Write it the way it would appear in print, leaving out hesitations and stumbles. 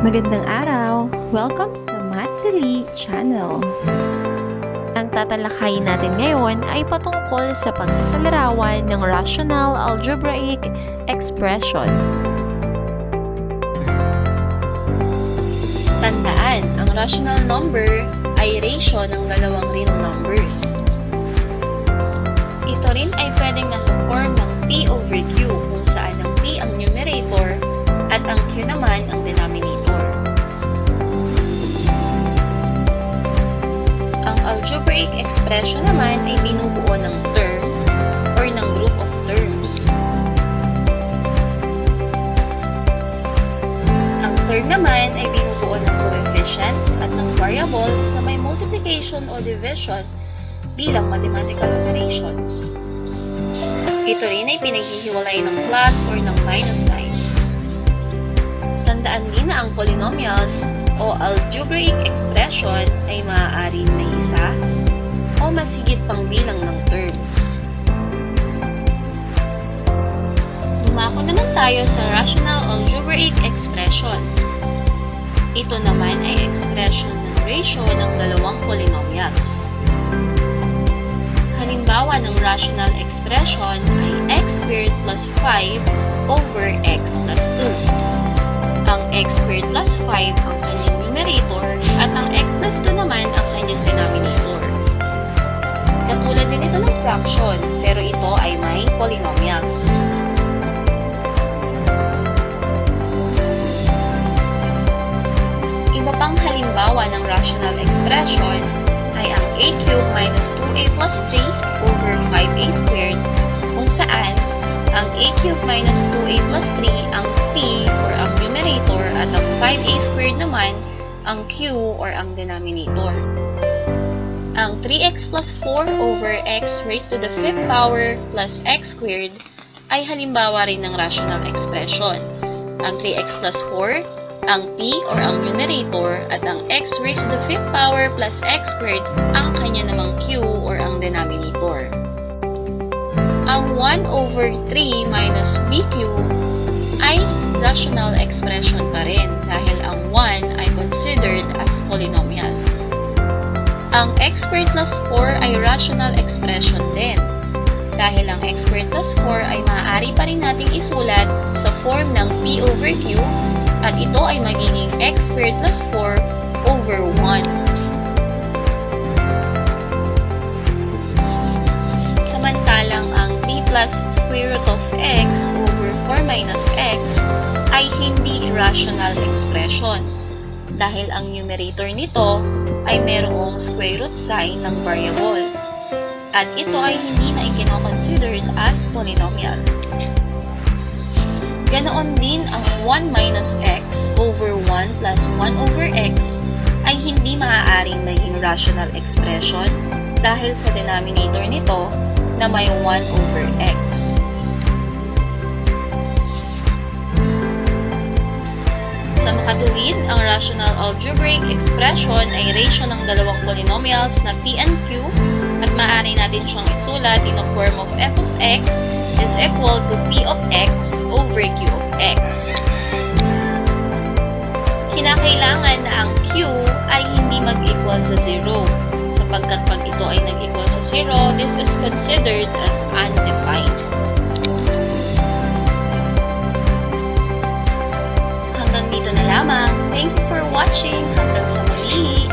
Magandang araw! Welcome sa Math channel. Ang tatalakayin natin ngayon ay patungkol sa pagsasalarawan ng rational algebraic expression. Tandaan, ang rational number ay ratio ng dalawang real numbers. Ito rin ay pwedeng nasa form ng P over Q kung saan ang P ang numerator at ang Q naman ang denominator. Ang algebraic expression naman ay binubuo ng term or ng group of terms. Ang term naman ay binubuo ng coefficients at ng variables na may multiplication o division bilang mathematical operations. Ito rin ay pinaghihiwalay ng plus or ng minus sign. Tandaan din na ang polynomials o algebraic expression ay maaaring may isa o mas higit pang bilang ng terms. Dumako naman tayo sa rational algebraic expression. Ito naman ay expression ng ratio ng dalawang polynomials. Halimbawa ng rational expression ay x squared plus 5 over x plus 2. Ang x squared plus 5 ang kanyang numerator at ang x plus 2 naman ang kanyang denominator. Katulad din ito ng fraction, pero ito ay may polynomials. Iba pang halimbawa ng rational expression ay ang a cubed minus 2a plus 3 over 5a squared kung saan ang a cubed minus 2a plus 3 ang p or ang numerator at ang 5a squared naman ang q or ang denominator. Ang 3x plus 4 over x raised to the 5th power plus x squared ay halimbawa rin ng rational expression. Ang 3x plus 4, ang p or ang numerator at ang x raised to the 5th power plus x squared ang kanya namang q or ang denominator. Ang 1 over 3 minus bq ay rational expression pa rin dahil ang 1 ay considered as polynomial. Ang x squared plus 4 ay rational expression din dahil ang x squared plus 4 ay maaari pa rin nating isulat sa form ng p over q at ito ay magiging x squared plus 4 over 1. Samantalang ang 3 plus square root of x over 4 minus x ay hindi rational expression dahil ang numerator nito ay mayroong square root sign ng variable at ito ay hindi na ikino-considered as polynomial. Ganoon din ang 1 minus x over 1 plus 1 over x ay hindi maaaring maging rational expression dahil sa denominator nito na may 1 over x. Sa makatuwid, ang rational algebraic expression ay ratio ng dalawang polynomials na p and q at maaari natin siyang isulat in a form of f of x is equal to p of x over q of x. Kinakailangan na ang q ay hindi mag-equal sa 0 sapagkat pag ito ay nag-equal sa 0, this is considered as undefined. Hanggang dito na lamang. Thank you for watching. Hanggang sa muli.